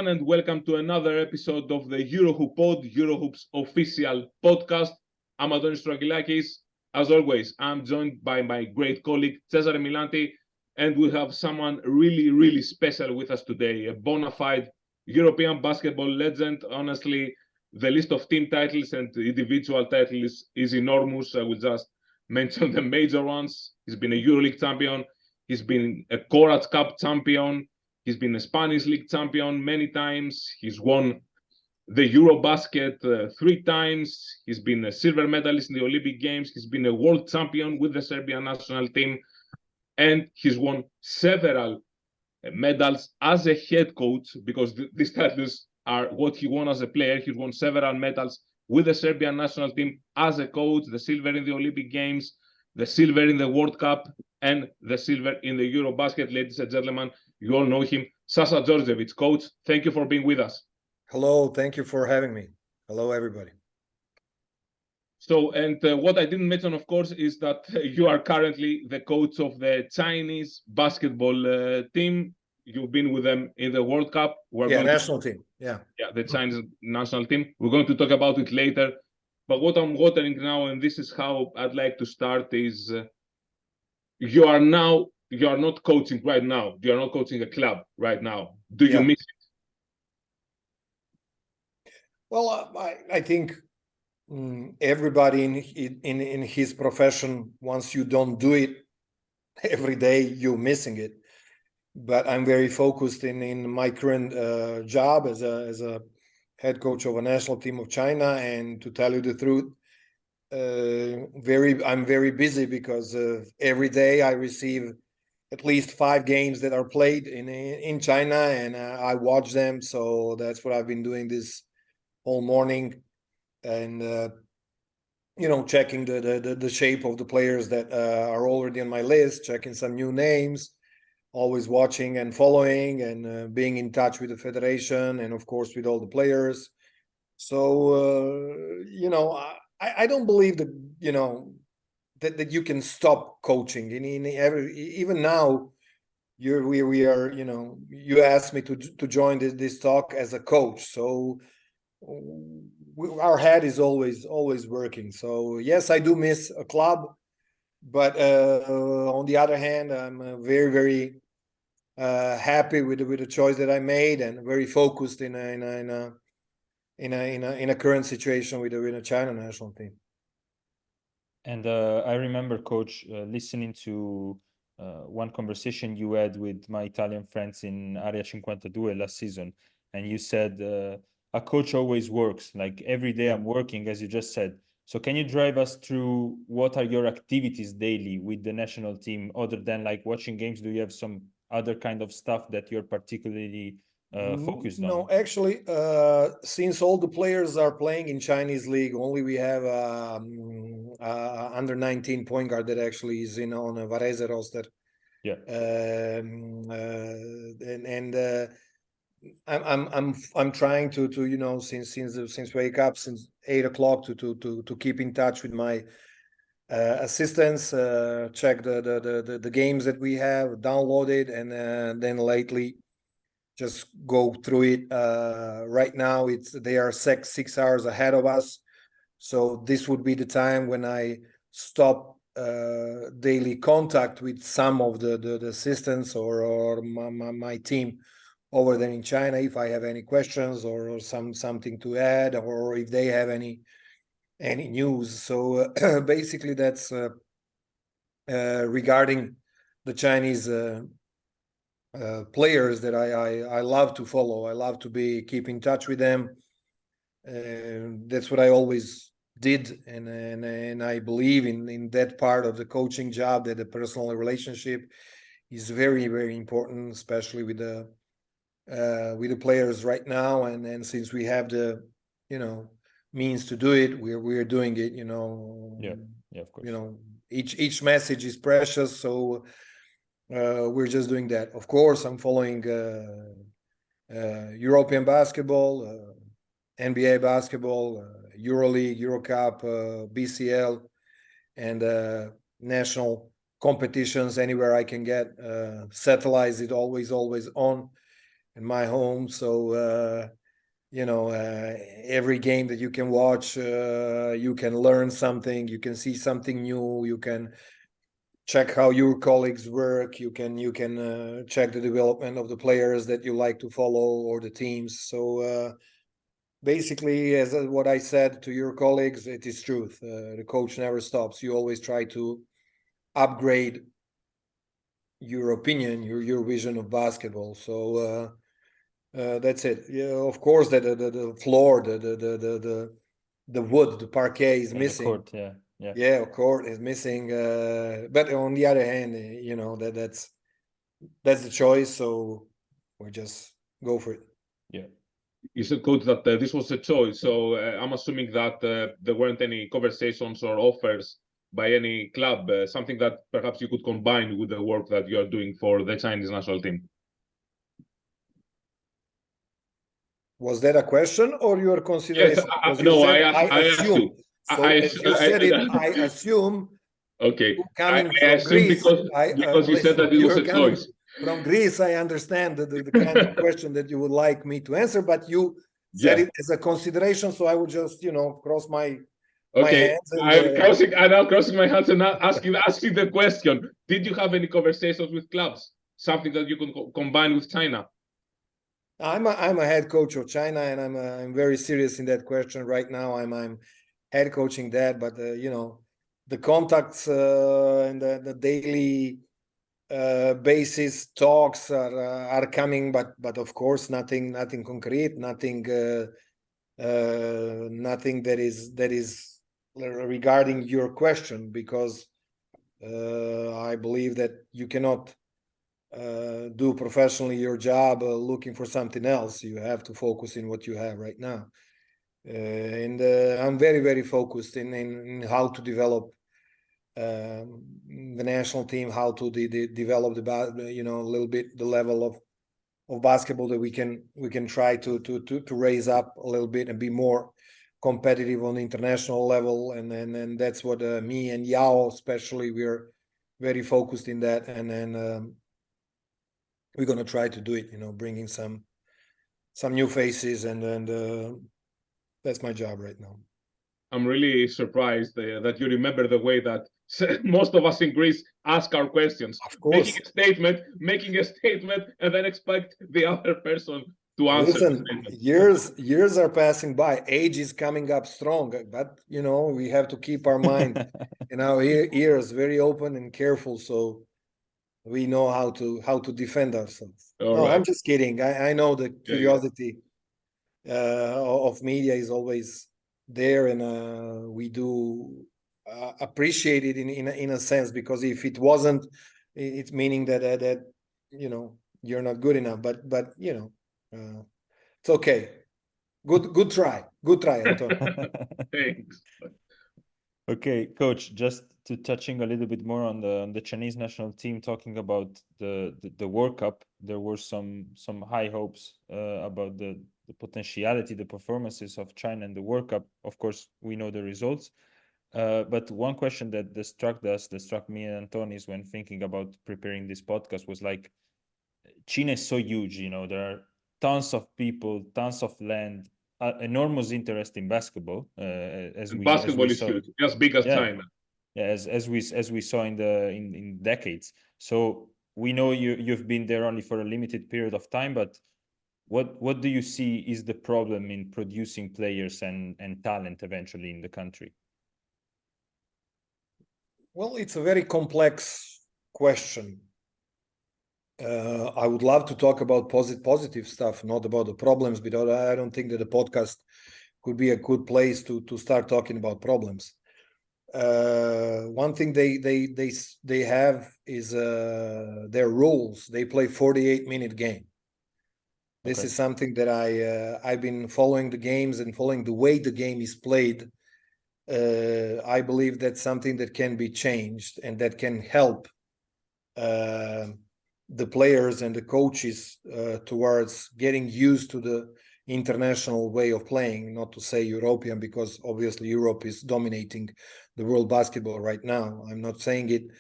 everyone, and welcome to another episode of the EurohooPOD, Eurohoops official podcast. I'm Antonis Stroggylakis. As always, I'm joined by my great colleague, Cesare Milanti, and we have someone really special with us today, a bona fide European basketball legend. Honestly, the list of team titles and individual titles is enormous. I will just mention the major ones. He's been a EuroLeague champion. He's been a Courage Cup champion. He's been a Spanish League champion many times. He's won the Eurobasket 3 times. He's been a silver medalist in the Olympic Games. He's been a world champion with the Serbian national team. And he's won several medals as a head coach, because these titles are what he won as a player. He's won several medals with the Serbian national team as a coach, the silver in the Olympic Games, the silver in the World Cup, and the silver in the Eurobasket. Ladies and gentlemen, you all know him, Sasha Djordjevic. Coach, thank you for being with us. Hello, thank you for having me. Hello, everybody. So, and what I didn't mention, of course, is that you are currently the coach of the Chinese basketball team. You've been with them in the World Cup. National team. Yeah, the Chinese national team. We're going to talk about it later. But what I'm wondering now, and this is how I'd like to start, is you are not coaching right now. You are not coaching a club right now. Do you miss it? Well, I think everybody in his profession, once you don't do it every day, you're missing it. But I'm very focused in my current job as a head coach of a national team of China, and to tell you the truth, I'm very busy because every day I receive at least 5 games that are played in China, and I watch them. So that's what I've been doing this whole morning, and checking the shape of the players that are already on my list, checking some new names, always watching and following, and being in touch with the federation, and of course with all the players. So I don't believe that that you can stop coaching. Even now, we are, you asked me to join this talk as a coach, so our head is always working. So yes, I do miss a club, but on the other hand, I'm very happy with the choice that I made, and very focused in a current situation with the China national team. And I remember, Coach, listening to one conversation you had with my Italian friends in Area 52 last season, and you said a coach always works. Like every day I'm working, as you just said. So can you drive us through what are your activities daily with the national team, other than like watching games? Do you have some other kind of stuff that you're particularly focused on? No, actually, since all the players are playing in Chinese league, only we have under 19 point guard that actually is on a Varese roster. Yeah. I'm trying to since wake up since 8 o'clock to keep in touch with my assistants, check the games that we have downloaded, and then lately just go through it. Right now they are 6 hours ahead of us, so this would be the time when I stop daily contact with some of the assistants or my team over there in China, if I have any questions or something to add, or if they have any news. So basically that's regarding the Chinese players that I love to follow. I love to keep in touch with them. That's what I always did, and I believe in that part of the coaching job, that the personal relationship is very important, especially with the players right now. And since we have the means to do it, we're doing it. Yeah, of course. Each message is precious, so we're just doing that. Of course, I'm following European basketball, NBA basketball, EuroLeague, Eurocup, BCL, and national competitions anywhere I can get. Satellites is always on. in my home. So every game that you can watch, you can learn something, you can see something new, you can check how your colleagues work, you can check the development of the players that you like to follow or the teams. So basically, as what I said to your colleagues, it is truth. The coach never stops. You always try to upgrade your opinion, your vision of basketball. So that's it. Yeah, of course, the floor, the wood, the parquet is missing. The court, yeah, of course, is missing. But on the other hand, that's the choice. So we just go for it. Yeah. You said, coach, that this was a choice. So I'm assuming that there weren't any conversations or offers by any club, something that perhaps you could combine with the work that you are doing for the Chinese national team. Was that a question or your consideration? Yes, I assume. I assume. Okay. Coming from Greece, because you said that it was a choice. From Greece, I understand the kind of question that you would like me to answer, but you said it as a consideration, so I would just, cross my hands. I'm crossing my hands and asking the question. Did you have any conversations with clubs? Something that you can combine with China? I'm a head coach of China, and I'm very serious in that question right now. I'm head coaching that, but the contacts and the daily basis talks are coming, but of course nothing concrete, nothing that is regarding your question, because I believe that you cannot do professionally your job looking for something else. You have to focus in what you have right now, and I'm very, very focused in how to develop the national team, how to develop a little bit the level of basketball that we can try to raise up a little bit and be more competitive on the international level, and that's what me and Yao especially, we're very focused in that, and then we're going to try to do it, bringing some new faces, and that's my job right now. I'm really surprised that you remember the way that most of us in Greece ask our questions. Of course. Making a statement, and then expect the other person to answer. Listen, years are passing by. Age is coming up strong, but we have to keep our mind and our ears very open and careful, so we know how to defend ourselves. Right. I'm just kidding. I know the curiosity of media is always there, and we do appreciate it in a sense, because if it wasn't, it's meaning that you're not good enough. But it's okay. Good try, Antonis. Thanks. Okay, coach, just to touching a little bit more on the Chinese national team, talking about the World Cup, there were some high hopes about the potentiality, the performances of China in the World Cup. Of course, we know the results. But one question that struck me and Antonis when thinking about preparing this podcast was like, China is so huge, there are tons of people, tons of land, enormous interest in basketball. Basketball is huge, as big as China. Yeah, as we saw in decades. So we know you've been there only for a limited period of time, but what do you see is the problem in producing players and talent eventually in the country? Well, it's a very complex question. I would love to talk about positive stuff, not about the problems, because I don't think that the podcast could be a good place to start talking about problems. One thing they have is their rules. They play 48-minute game. This is something that I've been following the games and following the way the game is played. I believe that's something that can be changed and that can help the players and the coaches towards getting used to the international way of playing, not to say European, because obviously Europe is dominating the world basketball right now. I'm not saying it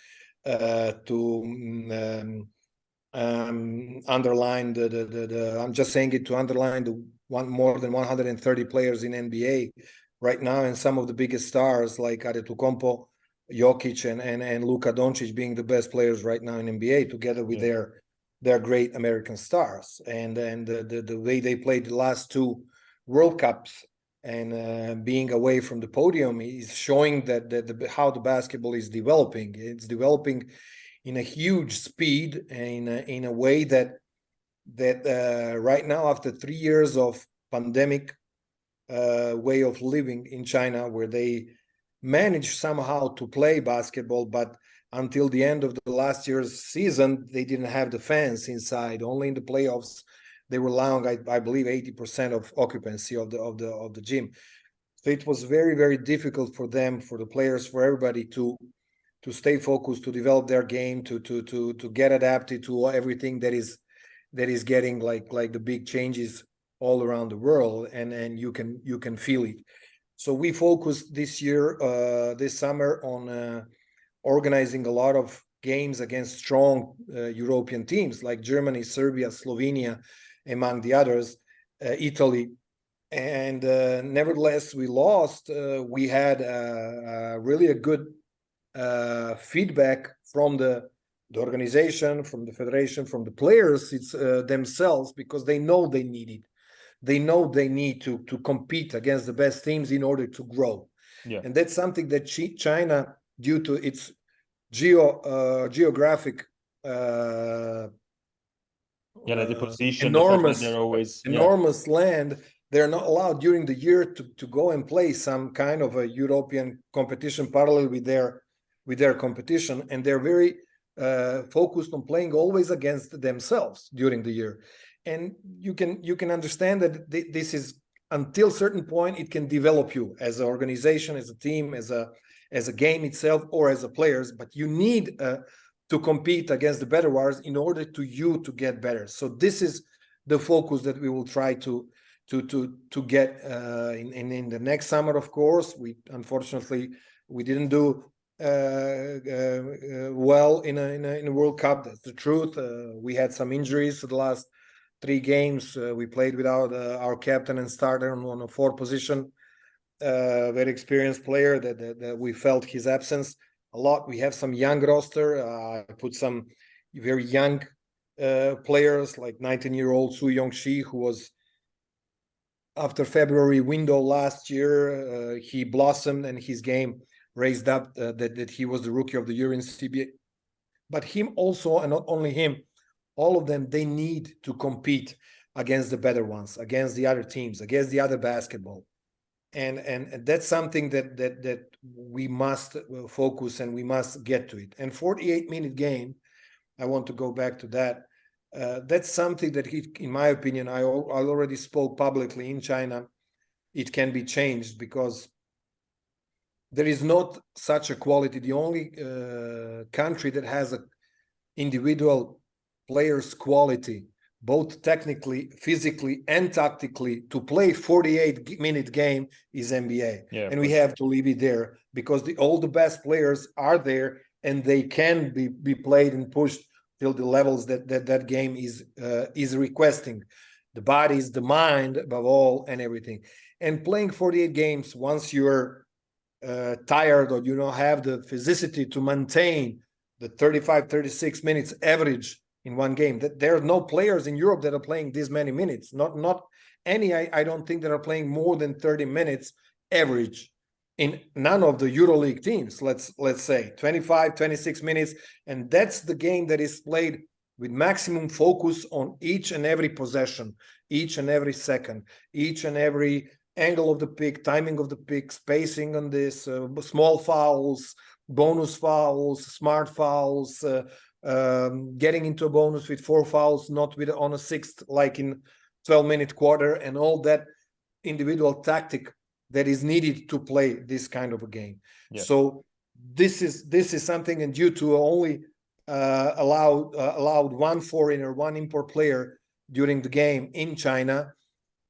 underline the I'm just saying it to underline the more than 130 players in NBA right now, and some of the biggest stars like Antetokounmpo, Jokic, and Luka Doncic being the best players right now in NBA, together with their great American stars, and the way they played the last two World Cups and being away from the podium is showing that how the basketball is developing. It's developing in a huge speed and in a way that right now, after 3 years of pandemic way of living in China, where they managed somehow to play basketball, but until the end of the last year's season, they didn't have the fans inside. Only in the playoffs, they were allowing, I believe, 80% of occupancy of the gym. So it was very, very difficult for them, for the players, for everybody to stay focused, to develop their game, to get adapted to everything that is getting like the big changes all around the world, and you can feel it. So we focused this year, this summer, on organizing a lot of games against strong European teams like Germany, Serbia, Slovenia, among the others, Italy. And nevertheless, we lost. We had really a good feedback from the organization, from the federation, from the players themselves, because they know they need it. They know they need to compete against the best teams in order to grow. And that's something that China, due to its geographic the position, enormous, they're always enormous land, they're not allowed during the year to go and play some kind of a European competition parallel with their competition, and they're very focused on playing always against themselves during the year. And you can understand that this is, until a certain point, it can develop you as an organization, as a team, as a game itself, or as a players. But you need to compete against the better ones in order to get better. So this is the focus that we will try to get in the next summer. Of course, unfortunately we didn't do well in a World Cup. That's the truth. We had some injuries to the last 3 games. We played without our captain and starter on a 4th position. Very experienced player that we felt his absence a lot. We have some young roster. I put some very young players like 19-year-old Su Yongxi, who was, after February window last year, he blossomed and his game raised up, that he was the rookie of the year in CBA. But him also, and not only him, all of them, they need to compete against the better ones, against the other teams, against the other basketball. And that's something that we must focus, and we must get to it. And 48-minute game, I want to go back to that. That's something that, in my opinion, I already spoke publicly in China. It can be changed, because there is not such a quality. The only country that has an individual players' quality, both technically, physically, and tactically, to play 48-minute game is NBA. And we have to leave it there, because all the best players are there, and they can be played and pushed till the levels that game is requesting. The bodies, the mind, above all, and everything. And playing 48 games, once you're tired, or you don't have the physicity to maintain the 35-36 minutes average in one game, that there are no players in Europe that are playing this many minutes. Not any. I don't think that are playing more than 30 minutes average in none of the EuroLeague teams. Let's say 25-26 minutes, and that's the game that is played with maximum focus on each and every possession, each and every second, each and every angle of the pick, timing of the pick, spacing on this, small fouls, bonus fouls, smart fouls, getting into a bonus with 4 fouls, not on a 6th, like in 12-minute quarter, and all that individual tactic that is needed to play this kind of a game. So this is something, and due to only allowed one foreigner, one import player during the game in China,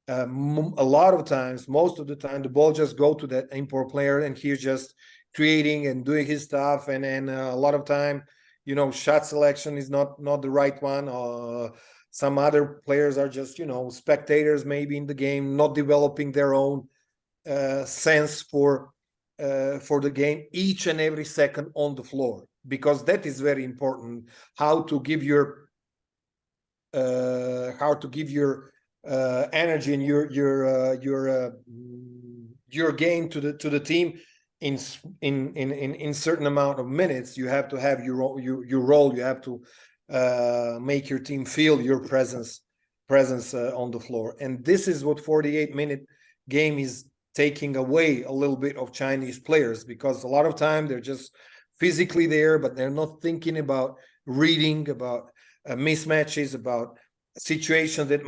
a lot of times, most of the time, the ball just go to that import player, and he's just creating and doing his stuff, and a lot of time shot selection is not the right one. Some other players are just, spectators maybe in the game, not developing their own sense for the game each and every second on the floor, because that is very important. How to give your energy and your game to the team in certain amount of minutes. You have to have your role. You have to make your team feel your presence on the floor. And this is what 48-minute game is taking away a little bit of Chinese players, because a lot of time they're just physically there, but they're not thinking about reading, about mismatches, about situations that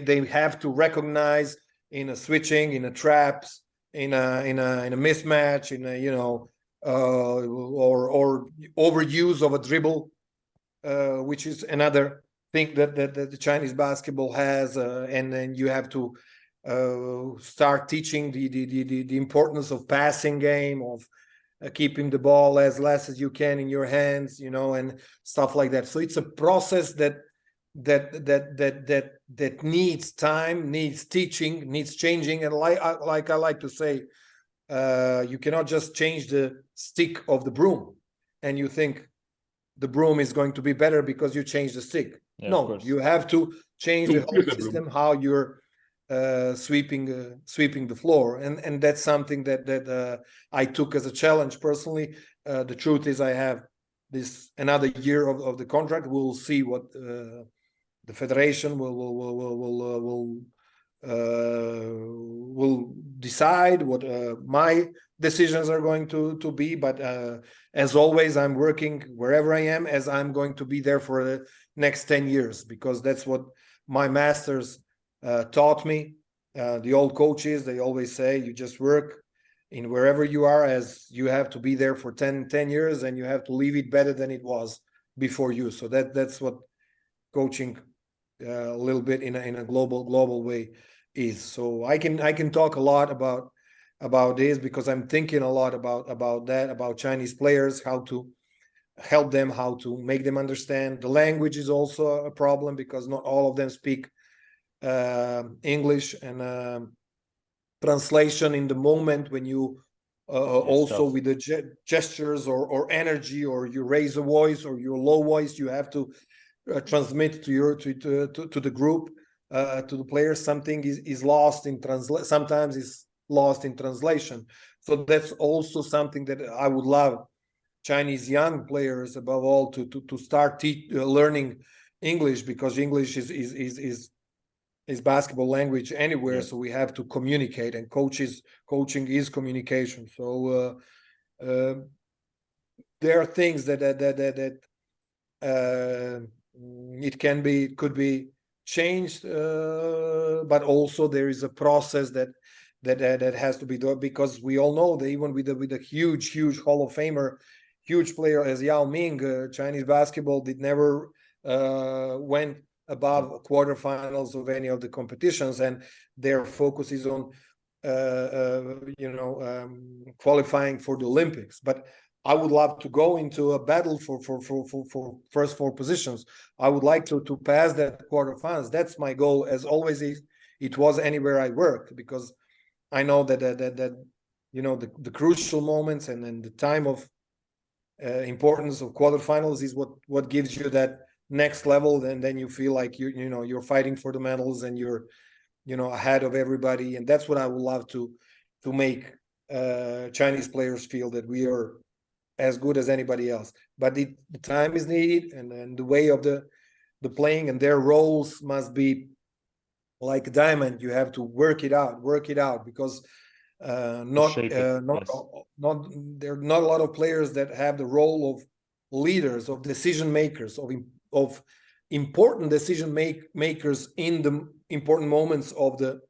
they have to recognize in a switching, in a traps, in a mismatch, in a or overuse of a dribble, which is another thing that the Chinese basketball has, and then you have to start teaching the importance of passing game, of keeping the ball as less as you can in your hands, and stuff like that. So it's a process that needs time, needs teaching, needs changing. And like I like to say, you cannot just change the stick of the broom and you think the broom is going to be better because you change the stick. No, you have to change the whole system, how you're sweeping the floor, and that's something that I took as a challenge personally. The truth is, I have this another year of the contract. We'll see what the federation will decide, what my decisions are going to be. But as always, I'm working wherever I am, as I'm going to be there for the next 10 years, because that's what my masters taught me. The old coaches, they always say, you just work in wherever you are, as you have to be there for 10 years, and you have to leave it better than it was before you. So that's what coaching a little bit in a global way is. So I can talk a lot about this, because I'm thinking a lot about that, about Chinese players, how to help them, how to make them understand. The language is also a problem, because not all of them speak English, and translation in the moment when you also with the gestures or energy, or you raise a voice or your low voice, you have to transmit to the group, to the players. Something is lost in sometimes is lost in translation. So that's also something that I would love Chinese young players above all to start learning English, because English is basketball language anywhere. So we have to communicate, and coaching is communication. So there are things that it could be changed, but also there is a process that has to be done, because we all know that even with a huge Hall of Famer, huge player as Yao Ming, Chinese basketball did never went above quarterfinals of any of the competitions, and their focus is on qualifying for the Olympics. But I would love to go into a battle for first four positions. I would like to pass that quarterfinals. That's my goal, as always it was anywhere I worked, because I know that the crucial moments and then the time of importance of quarterfinals is what gives you that next level, and then you feel like you're fighting for the medals, and you're ahead of everybody. And that's what I would love to make Chinese players feel, that we are as good as anybody else. But the time is needed, and the way of the playing, and their roles must be like a diamond. You have to work it out, because there are not a lot of players that have the role of leaders, of decision makers, of important decision makers in the important moments of the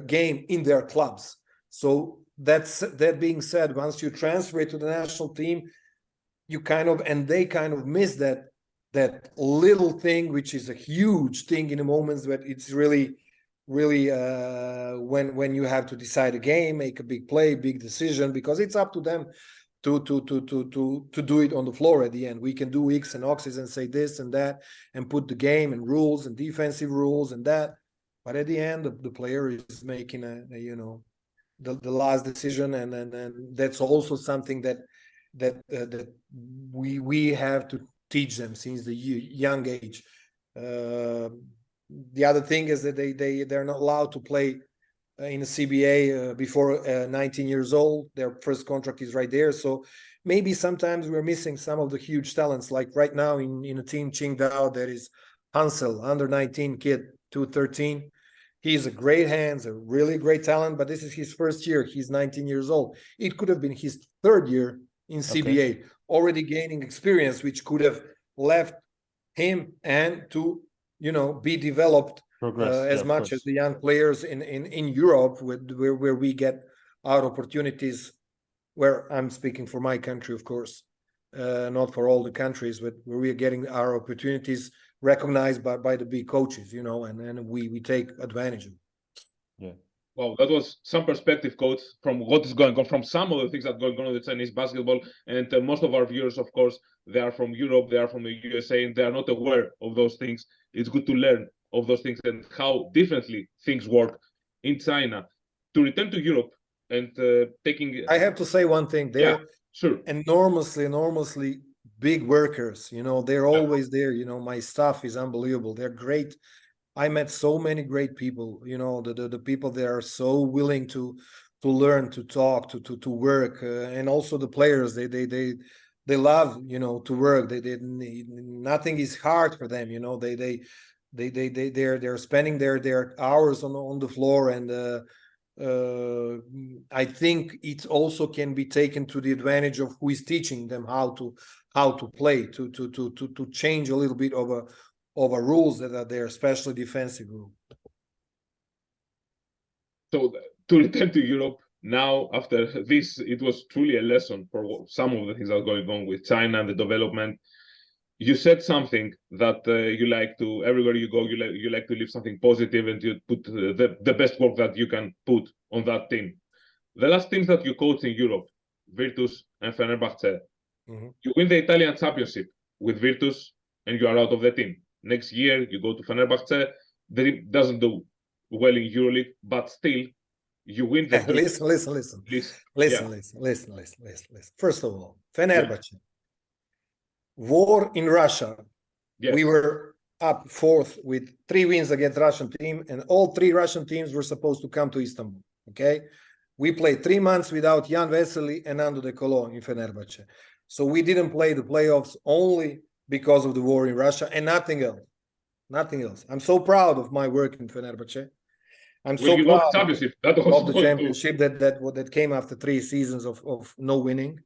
game in their clubs. So that being said, once you transfer it to the national team, they kind of miss that little thing, which is a huge thing in the moments, but it's really when you have to decide a game, make a big play, big decision, because it's up to them to do it on the floor at the end. We can do X and Oxys and say this and that and put the game and rules and defensive rules and that. But at the end, the player is making the last decision, and that's also something that we have to teach them since the young age. The other thing is that they're not allowed to play in a CBA before 19 years old. Their first contract is right there. So maybe sometimes we're missing some of the huge talents. Like right now in a team Qingdao, there is Hansel, under 19 kid, 213. He's a great hands, a really great talent, but this is his first year. He's 19 years old. It could have been his third year in CBA, already gaining experience, which could have left him and to, be developed as much as the young players in Europe, where we get our opportunities, where I'm speaking for my country, of course, not for all the countries, but where we are getting our opportunities recognized by the big coaches, and we take advantage of it. Yeah. Well, that was some perspective, coach, from what is going on, from some of the things that are going on with Chinese basketball. And most of our viewers, of course, they are from Europe, they are from the USA, and they are not aware of those things. It's good to learn of those things and how differently things work in China. To return to Europe and taking... I have to say one thing. They're sure. enormously big workers. They're always there. My staff is unbelievable. They're great. I met so many great people, the people that are so willing to learn, to talk, to work, and also the players. They love, to work. Nothing is hard for them. They're spending their hours on the floor, and I think it also can be taken to the advantage of who is teaching them how to play, to change a little bit of a rules that are there, especially defensive rules. So to return to Europe now, after this, it was truly a lesson for some of the things that are going on with China and the development. You said something that you like to, everywhere you go, you like to leave something positive, and you put the best work that you can put on that team. The last teams that you coached in Europe, Virtus and Fenerbahce, you win the Italian championship with Virtus and you are out of the team. Next year, you go to Fenerbahce. The team doesn't do well in EuroLeague, but still, you win the... Listen. First of all, Fenerbahce. War in Russia. Yes. We were up fourth with 3 wins against Russian team, and all 3 Russian teams were supposed to come to Istanbul. Okay, we played 3 months without Jan Vesely and Nando De Colo in Fenerbahce, so we didn't play the playoffs only because of the war in Russia and nothing else. I'm so proud of my work in Fenerbahce. I'm so proud of the championship that came after 3 seasons of no winning.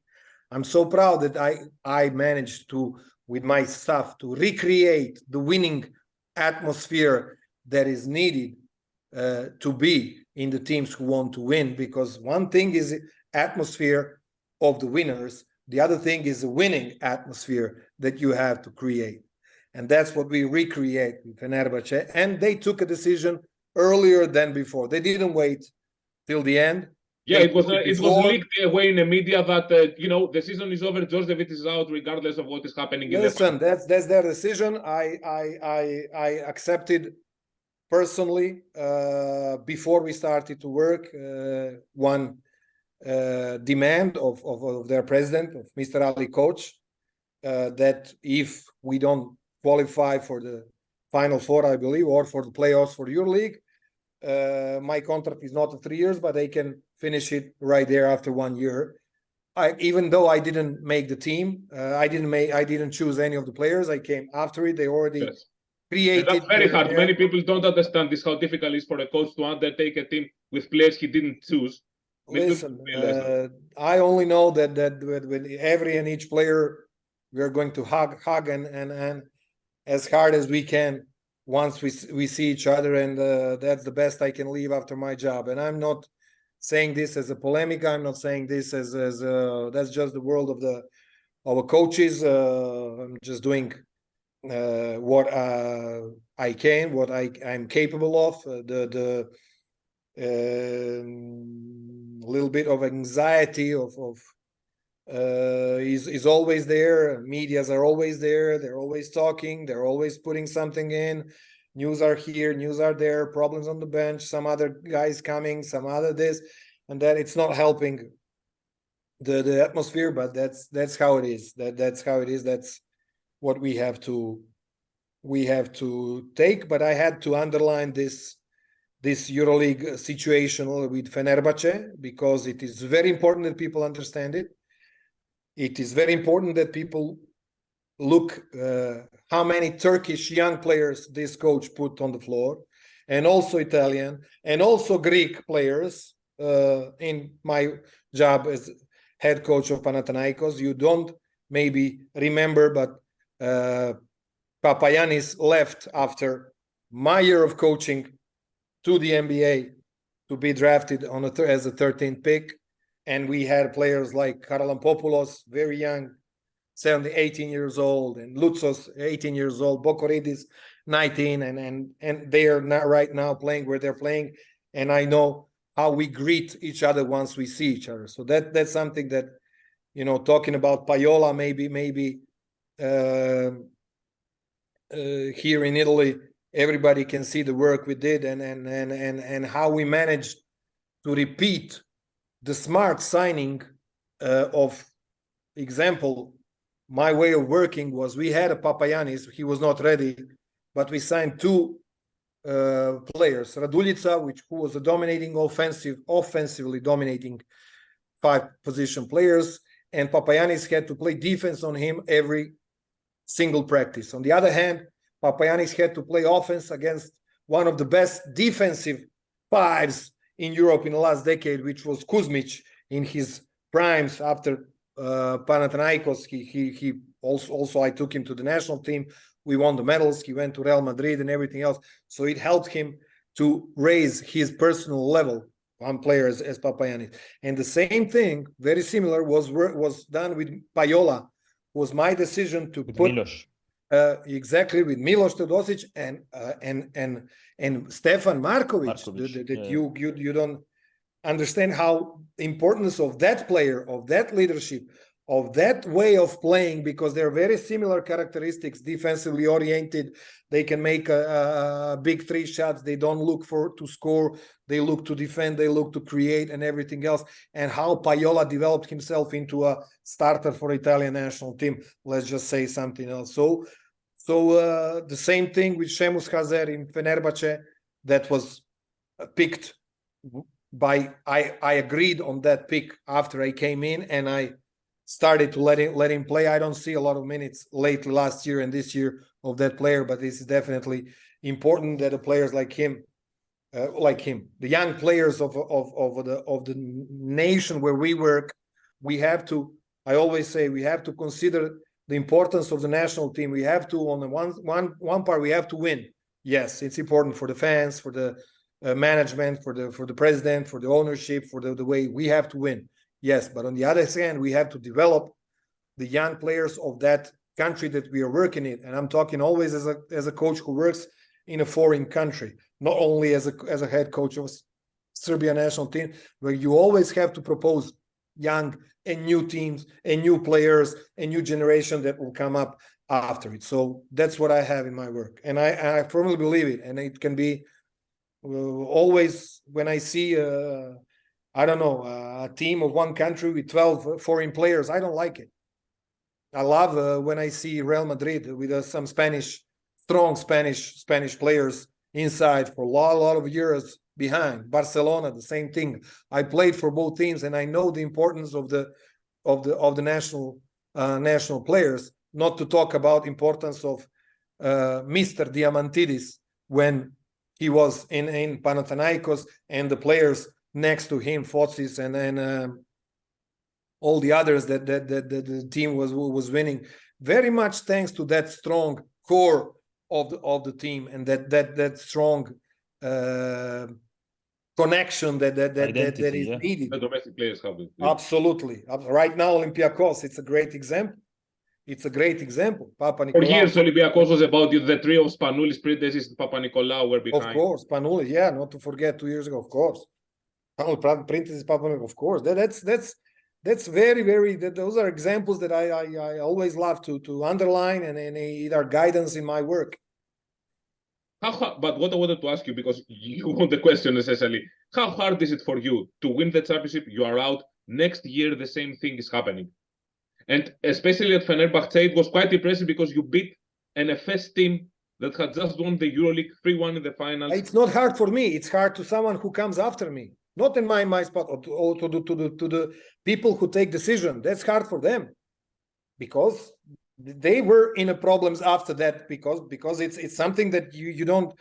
I'm so proud that I managed to, with my staff, to recreate the winning atmosphere that is needed to be in the teams who want to win. Because one thing is the atmosphere of the winners, the other thing is the winning atmosphere that you have to create. And that's what we recreate with Fenerbahce. And they took a decision earlier than before. They didn't wait till the end. Yeah, it was leaked away in the media that the season is over. Djordjevic is out, regardless of what is happening. Listen, that's their decision. I accepted personally before we started to work one demand of their president, of Mr. Ali Koch, that if we don't qualify for the Final Four, I believe, or for the playoffs for EuroLeague, my contract is not 3 years, but they can finish it right there after 1 year. Even though I didn't make the team, I didn't choose any of the players. I came after it. They already created. And that's very hard. Many people don't understand this, how difficult it is for a coach to undertake a team with players he didn't choose. Listen, I only know that with every and each player, we are going to hug and as hard as we can once we see each other, and that's the best I can leave after my job. And I'm not saying this as a polemic. I'm not saying this as that's just the world of our coaches. I'm just doing what I can, what I'm capable of. The little bit of anxiety of is always there. Medias are always there. They're always talking. They're always putting something in. News are here, news are there, problems on the bench, some other guys coming, some other this and that. It's not helping the atmosphere, but that's how it is. That's how it is. That's what we have to take. But I had to underline this EuroLeague situation with Fenerbahce, because it is very important that people understand it. It is very important that people look how many Turkish young players this coach put on the floor, and also Italian and also Greek players. In my job as head coach of Panathinaikos, you don't maybe remember, but Papagiannis left after my year of coaching to the NBA to be drafted on as a 13th pick. And we had players like Karalampopoulos, very young, 18 years old, and Lutsos, 18 years old, Bokoridis, 19, and they are not right now playing where they're playing. And I know how we greet each other once we see each other. So that's something that, talking about Paiola, maybe here in Italy, everybody can see the work we did and how we managed to repeat the smart signing of example. My way of working was, we had a Papagiannis, he was not ready, but we signed two players, Raduljica, who was a offensively dominating 5-position players, and Papagiannis had to play defense on him every single practice. On the other hand, Papagiannis had to play offense against one of the best defensive fives in Europe in the last decade, which was Kuzmic in his primes after Panathinaikos. He also I took him to the national team. We won the medals. He went to Real Madrid and everything else. So it helped him to raise his personal level, one player as Papagiannis. And the same thing, very similar, was done with Paiola. Was my decision to put Milos. Exactly with Milos Teodosic and Stefan Markovic. You don't understand how importance of that player, of that leadership, of that way of playing, because they're very similar characteristics, defensively oriented. They can make a big 3 shots. They don't look to score. They look to defend. They look to create and everything else. And how Paiola developed himself into a starter for Italian national team. Let's just say something else. So the same thing with Seamus Hazer in Fenerbahce, that was picked by, I agreed on that pick after I came in, and I started to let him play. I don't see a lot of minutes lately, last year and this year, of that player, but this is definitely important that the players like him, the young players of the nation where we work, we have to, I always say, we have to consider the importance of the national team. We have to, on the one part, we have to win. Yes, it's important for the fans, for the management, for the president, for the ownership, for the way we have to win. Yes, but on the other hand, we have to develop the young players of that country that we are working in. And I'm talking always as a coach who works in a foreign country, not only as a head coach of Serbian national team, where you always have to propose young and new teams and new players and new generation that will come up after it. So that's what I have in my work, and I firmly believe it. And it can be always when I see a team of one country with 12 foreign players, I don't like it. I love when I see Real Madrid with some strong Spanish players inside for a lot of years behind. Barcelona, the same thing. I played for both teams, and I know the importance of the national players. Not to talk about importance of Mr. Diamantidis when he was in Panathinaikos, and the players next to him, Focis and all the others that the team was winning. Very much thanks to that strong core of the team, and that strong connection that is needed. The domestic players have it. Absolutely. Right now, Olympiacos, it's a great example. It's a great example. Papa For Nicolau. years, Olympiacos was about the trio of Spanoulis, Printesis, Papa Nicolau were behind. Of course, Spanoulis, not to forget 2 years ago, of course. Printesis, Papa Nicolau, of course. That's very those are examples that I always love to underline, and it are guidance in my work. But what I wanted to ask you, because you want the question necessarily, how hard is it for you to win the championship? You are out. Next year, the same thing is happening. And especially at Fenerbahce, it was quite impressive because you beat an FS team that had just won the EuroLeague 3-1 in the finals. It's not hard for me. It's hard to someone who comes after me. Not in my spot, or to the people who take decision. That's hard for them, because they were in a problems after that, because it's something that you don't.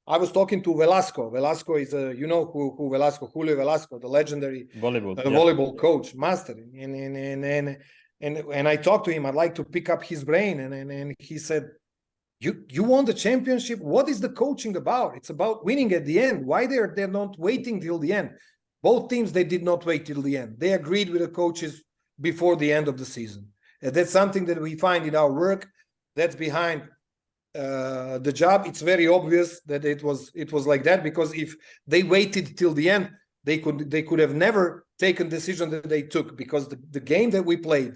I was talking to Velasco. Velasco is you know who Velasco, Julio Velasco, the legendary volleyball coach, master. And I talked to him. I'd like to pick up his brain, and he said, You won the championship. What is the coaching about? It's about winning at the end. Why they're not waiting till the end? Both teams, they did not wait till the end. They agreed with the coaches before the end of the season. And that's something that we find in our work. That's behind the job. It's very obvious that it was like that, because if they waited till the end, they could have never taken the decision that they took, because the game that we played,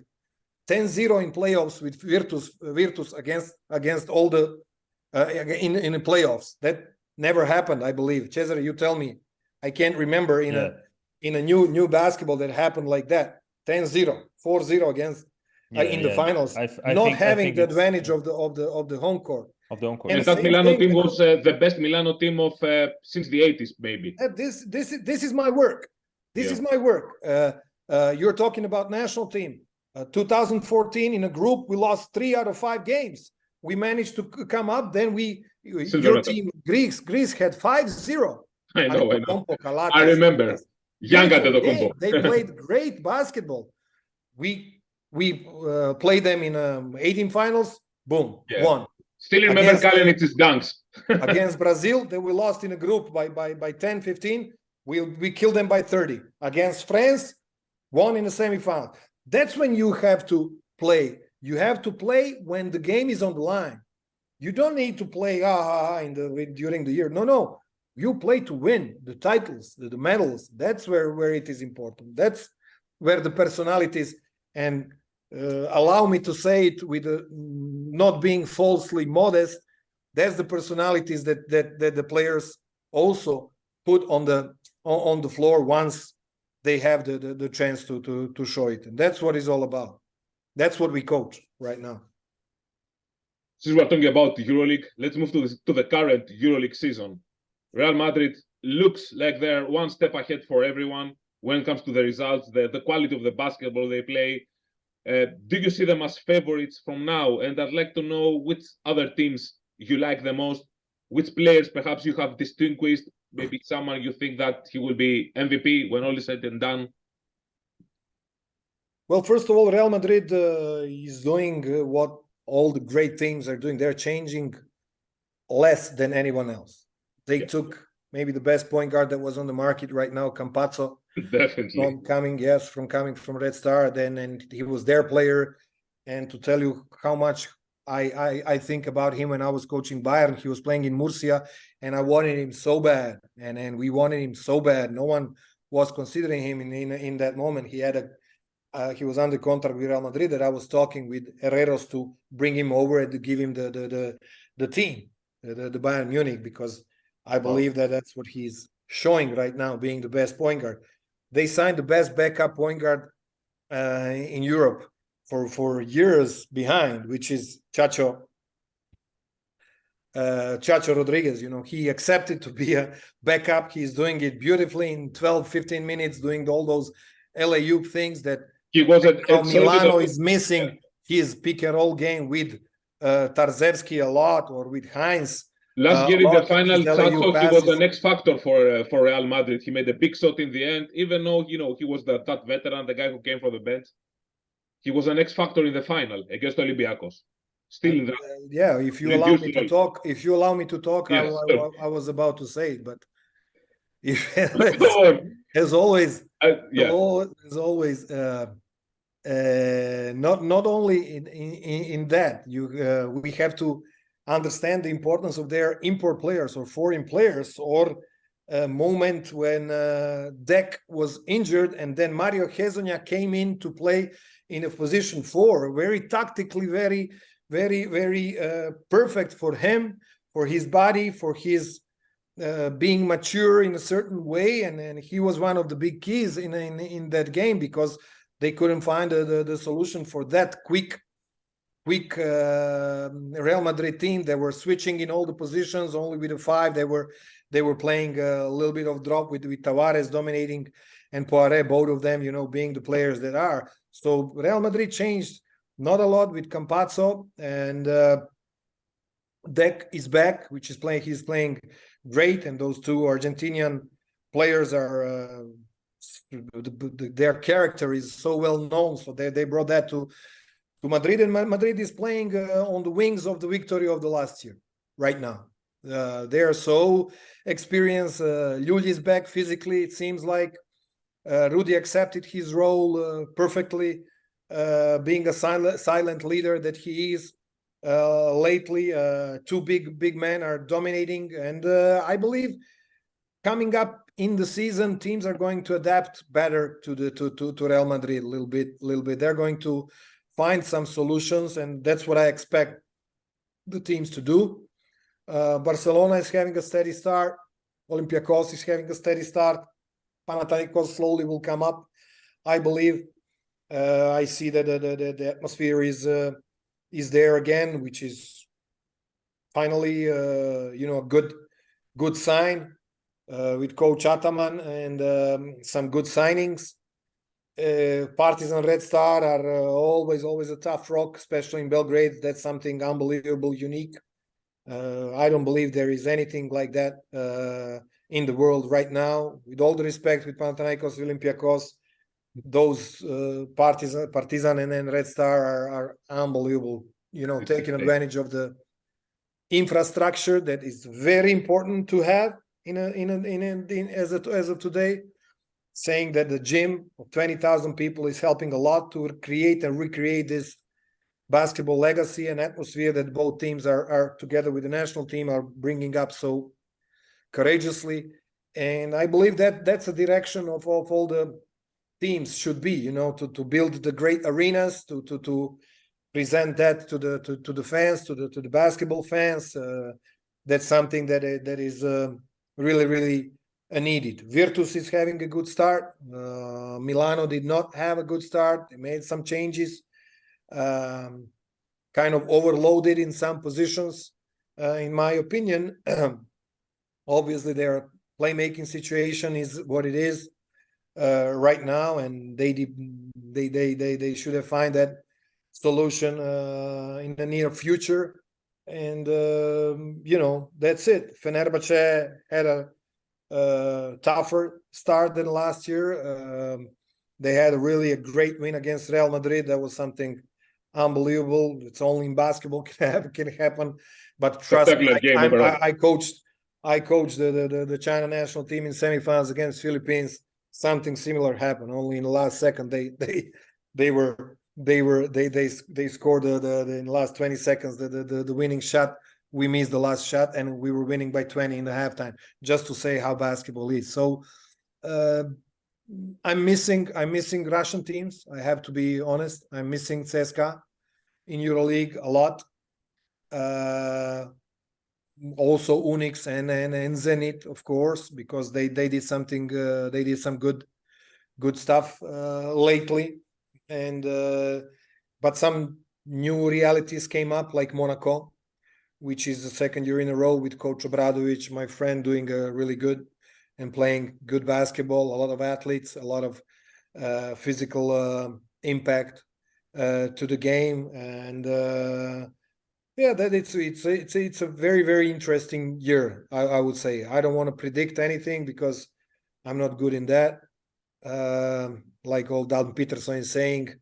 10-0 in playoffs with Virtus against all the in the playoffs. That never happened, I believe. Cesare, you tell me. I can't remember in a new basketball that happened like that. 10-0, 4-0 against in the finals. I think having the advantage of the home court. Of the home court. And that Milano team was the best Milano team of since the 80s, maybe. This is my work. This is my work. You're talking about national team. 2014 in a group, we lost 3 out of 5 games. We managed to come up. Then your team, Greece had 5-0. I know. I remember. They played great basketball. We played them in 18 finals. Boom, won. Still remember Kalinic's dunks. Against Brazil, that we lost in a group by 10, 15. We killed them by 30. Against France, won in the semifinal. That's when you have to play. You have to play when the game is on the line. You don't need to play during the year. No. You play to win the titles, the medals. That's where it is important. That's where the personalities, and allow me to say it with not being falsely modest, that's the personalities that the players also put on the floor once they have the chance to show it. And that's what it's all about. That's what we coach right now. Since we're talking about EuroLeague, let's move to the current EuroLeague season. Real Madrid looks like they're one step ahead for everyone when it comes to the results, the quality of the basketball they play. Do you see them as favorites from now? And I'd like to know which other teams you like the most, which players perhaps you have distinguished, maybe someone you think that he will be MVP when all is said and done. Well, first of all, Real Madrid is doing what all the great teams are doing. They're changing less than anyone else. They took maybe the best point guard that was on the market right now, Campazzo. Definitely. From coming from Red Star, and he was their player. And to tell you how much I think about him, when I was coaching Bayern, he was playing in Murcia, and I wanted him so bad, and we wanted him so bad. No one was considering him in that moment. He was under contract with Real Madrid, that I was talking with Herreros to bring him over and to give him the team, the Bayern Munich, because I believe that that's what he's showing right now, being the best point guard. They signed the best backup point guard in Europe for years behind, which is Chacho Rodriguez. He accepted to be a backup. He's doing it beautifully in 12, 15 minutes, doing all those LA things that Milano is missing. His pick and roll game with Tarzewski a lot, or with Heinz. Last year in the final, Chacho, he was an X factor for Real Madrid. He made a big shot in the end, even though he was that veteran, the guy who came from the bench. He was an X factor in the final against Olympiacos. Still in the If you allow me to talk, yes, I was about to say it, but as always, not only in that we have to understand the importance of their import players or foreign players, or moment when Dek was injured, and then Mario Hezonja came in to play in a position 4, very tactically, very perfect for him, for his body, for his being mature in a certain way, and he was one of the big keys in that game, because they couldn't find the solution for that quick Real Madrid team. They were switching in all the positions, only with the 5. They were playing a little bit of drop with Tavares dominating and Poiré, both of them, being the players that are. So Real Madrid changed not a lot with Campazzo, and Dek is back, which is playing. He's playing great, and those 2 Argentinian players are their character is so well known. So they brought that to Madrid, and Madrid is playing on the wings of the victory of the last year right now. They are so experienced. Llull is back physically, it seems like. Rudy accepted his role perfectly, being a silent leader that he is. Lately, 2 big men are dominating, and I believe coming up in the season, teams are going to adapt better to Real Madrid a little bit. They're going to find some solutions, and that's what I expect the teams to do. Barcelona is having a steady start. Olympiacos is having a steady start. Panathinaikos slowly will come up, I believe. I see that the atmosphere is there again, which is finally a good sign with Coach Ataman, and some good signings. Partizan Red Star are always a tough rock, especially in Belgrade. That's something unbelievable, unique. I don't believe there is anything like that in the world right now. With all the respect with Panathinaikos, Olympiacos, those Partizan and then Red Star are unbelievable. Taking advantage of the infrastructure that is very important to have as of today. Saying that the gym of 20,000 people is helping a lot to create and recreate this basketball legacy and atmosphere that both teams are together with the national team are bringing up so courageously. And I believe that that's the direction of all the teams should be, to build the great arenas, to present that to the fans, to the basketball fans. That's something that is really needed. Virtus is having a good start. Milano did not have a good start. They made some changes, kind of overloaded in some positions, in my opinion. Obviously, their playmaking situation is what it is right now, and they should have find that solution in the near future. And that's it. Fenerbahce had a tougher start than last year. They had a great win against Real Madrid. That was something unbelievable. It's only in basketball can happen. But trust me, I coached the China national team in semifinals against Philippines. Something similar happened. Only in the last second they scored in the last 20 seconds the winning shot. We missed the last shot, and we were winning by 20 in the halftime, just to say how basketball is. So I'm missing Russian teams. I have to be honest. I'm missing CSKA in EuroLeague a lot. Also Unix and Zenit, of course, because they did something. They did some good stuff lately, and but some new realities came up, like Monaco, which is the second year in a row with Coach Obradovic, my friend, doing really good and playing good basketball. A lot of athletes, a lot of physical impact to the game, and that it's a very interesting year. I would say. I don't want to predict anything because I'm not good in that. Like old Dalton Peterson is saying,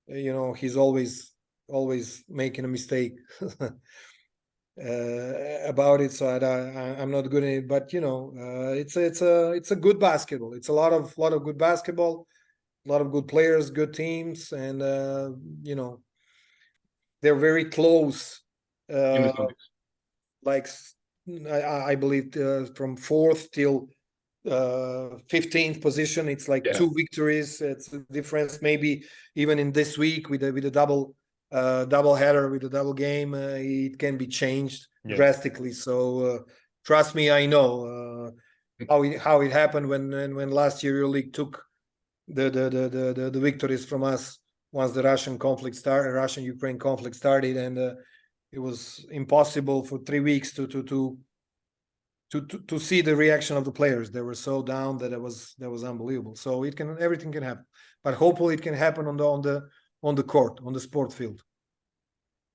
he's always making a mistake. About it, so I'm not good in it, but it's a good basketball. It's a lot of good basketball, a lot of good players, good teams, and they're very close. Like I believe from 4th till 15th position. It's like 2 victories. It's a difference. Maybe even in this week with a double header, with a double game, it can be changed drastically. So trust me, I know how it happened when last year EuroLeague took the victories from us once the Russian-Ukraine conflict started, and it was impossible for 3 weeks to see the reaction of the players. They were so down that it was unbelievable. So everything can happen, but hopefully it can happen on the court, on the sport field.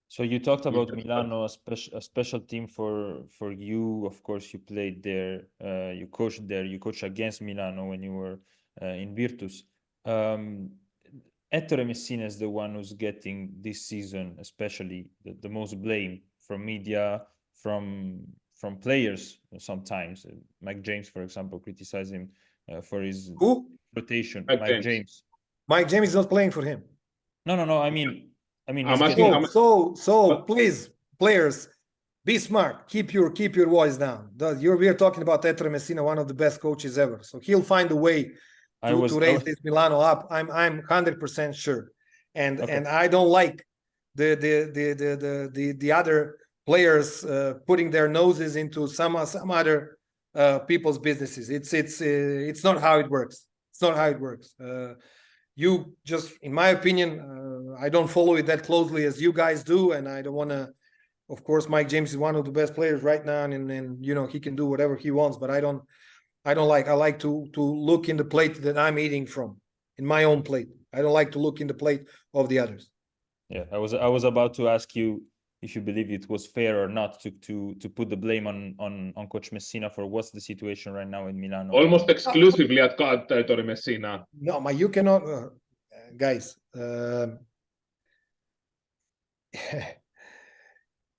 So you talked about Milano, a special team for you. Of course, you played there, you coached there, you coached against Milano when you were in Virtus. Ettore Messina is the one who's getting this season, especially the most blame from media, from players sometimes. Mike James, for example, criticized him for his rotation. Mike James. Mike James is not playing for him. No. I mean, please, players, be smart. Keep your voice down. We are talking about Ettore Messina, one of the best coaches ever. So he'll find a way to raise this Milano up. I'm 100% sure. And I don't like the other players putting their noses into some other people's businesses. It's not how it works. It's not how it works. You just, in my opinion, I don't follow it that closely as you guys do, and I don't want to. Of course, Mike James is one of the best players right now, and you know he can do whatever he wants. But I don't like. I like to look in the plate that I'm eating from, in my own plate. I don't like to look in the plate of the others. Yeah, I was about to ask you if you believe it was fair or not to put the blame on Coach Messina for what's the situation right now in Milano. Almost exclusively at Ettore Messina. No, but you cannot, guys.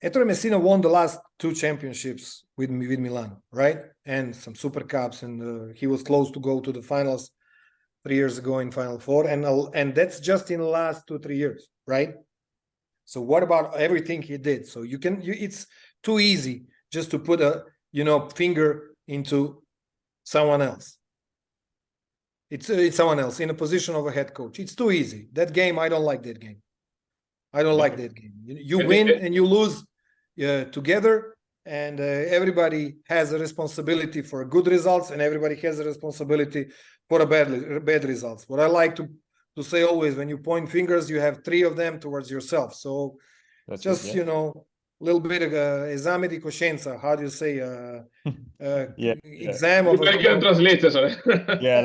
Ettore Messina won the last 2 championships with Milan, right? And some Super Cups, and he was close to go to the finals 3 years ago in Final Four, and that's just in the last 2-3 years, right? So what about everything he did? So it's too easy just to put a finger into someone else. It's someone else in a position of a head coach. It's too easy. That game, I don't like that game. I don't like that game. You win and you lose together, and everybody has a responsibility for good results, and everybody has a responsibility for a bad results. What I like to say always, when you point fingers, you have 3 of them towards yourself. So that's just a little bit of esame di coscienza. How do you say? Exam of. You can translate, Cesare.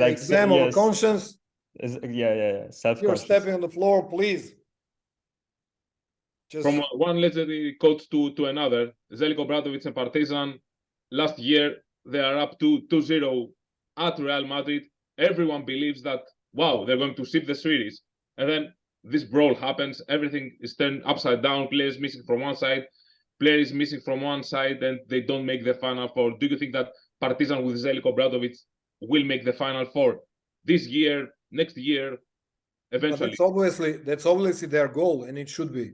Like exam of conscience. Self-conscious. You're stepping on the floor, please. From one legendary coach to another, Zeljko Obradovic and Partizan, last year they are up to 2-0 at Real Madrid. Everyone believes that, wow, they're going to sweep the series. And then this brawl happens. Everything is turned upside down. Players missing from one side, players missing from one side, and they don't make the Final Four. Do you think that Partizan with Zeljko Obradovic will make the Final Four this year, next year, eventually? That's obviously their goal, and it should be.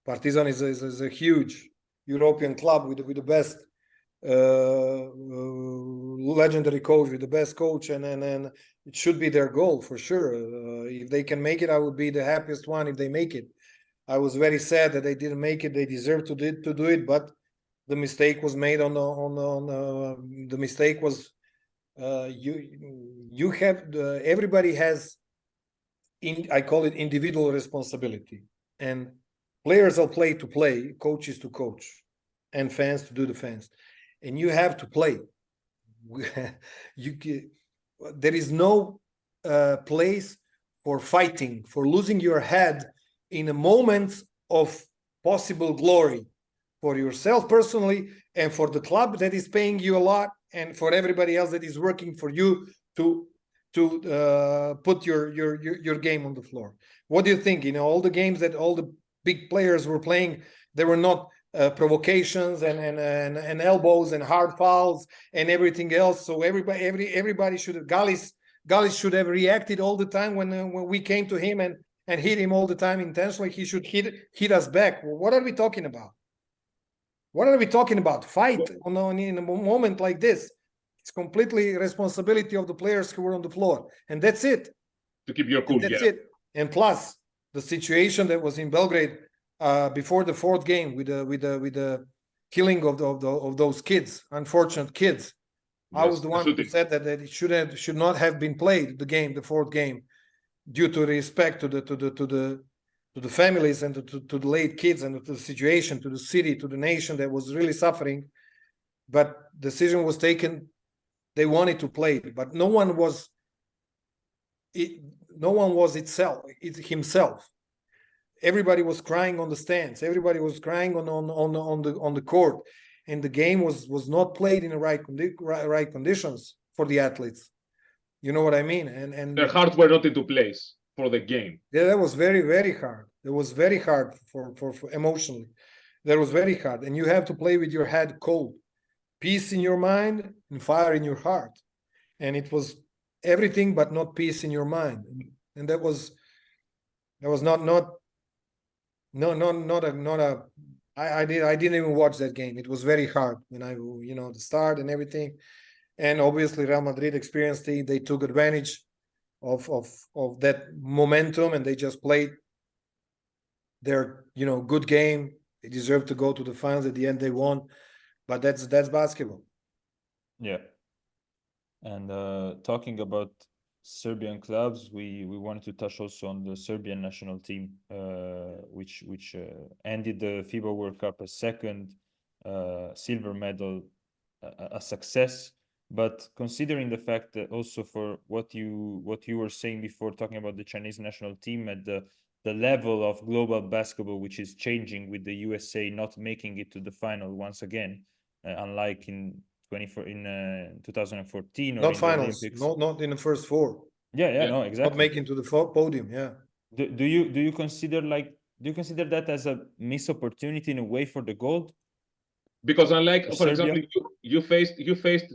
Partizan is a huge European club with the best legendary coach, with the best coach, and it should be their goal for sure. If they can make it, I would be the happiest one if they make it. I was very sad that they didn't make it. They deserved to do it, but the mistake was made the mistake was you have everybody has I call it individual responsibility, and players will play to play, coaches to coach, and fans to do the fans. And you have to play. There is no place for fighting, for losing your head in a moment of possible glory for yourself personally, and for the club that is paying you a lot, and for everybody else that is working for you to put your game on the floor. What do you think? All the games that all the big players were playing, there were not provocations and elbows and hard fouls and everything else. So everybody should have, Gallis should have reacted all the time when we came to him and hit him all the time intentionally. He should hit us back. What are we talking about? What are we talking about? Fight in a moment like this. It's completely responsibility of the players who were on the floor, and that's it. To keep your cool. And that's it. And plus the situation that was in Belgrade before the fourth game with the killing of those kids, unfortunate kids. Yes, I was the one who said that it should not have been played, the fourth game, due to respect to the families and to the late kids and to the situation, to the city, to the nation that was really suffering. But decision was taken. They wanted to play, but no one was himself. Everybody was crying on the stands. Everybody was crying on the court, and the game was not played in the right conditions for the athletes. You know what I mean? And their hearts were not into place for the game. Yeah, that was very, very hard. It was very hard for emotionally. That was very hard, and you have to play with your head cold, peace in your mind and fire in your heart. And it was everything but not peace in your mind, and that was I didn't even watch that game. It was very hard when the start and everything. And obviously Real Madrid experienced they took advantage of that momentum, and they just played their good game. They deserved to go to the finals. At the end they won, but that's basketball. Yeah. And talking about Serbian clubs, we wanted to touch also on the Serbian national team, which ended the FIBA World Cup a second silver medal, a success. But considering the fact that also for what you were saying before, talking about the Chinese national team at the level of global basketball, which is changing with the USA not making it to the final once again, unlike in 2014 or not in finals, the Olympics. not in the first four. Yeah, no, exactly. Not making to the podium. Yeah. Do you consider that as a missed opportunity in a way for the gold? Because unlike, for Serbia? example, you faced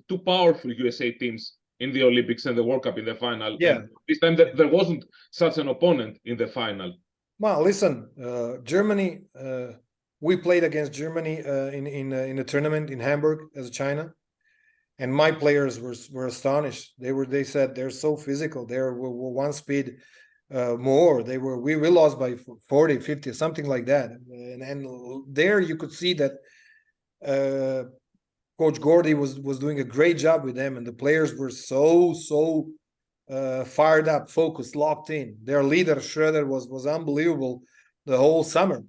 two powerful USA teams in the Olympics and the World Cup in the final. Yeah. And this time there wasn't such an opponent in the final. Well, listen, Germany. We played against Germany in a tournament in Hamburg as China, and my players were astonished. They said they're so physical. They were one speed more. We lost by 40, 50, something like that. And there you could see that Coach Gordy was doing a great job with them, and the players were so fired up, focused, locked in. Their leader Schroeder was unbelievable the whole summer,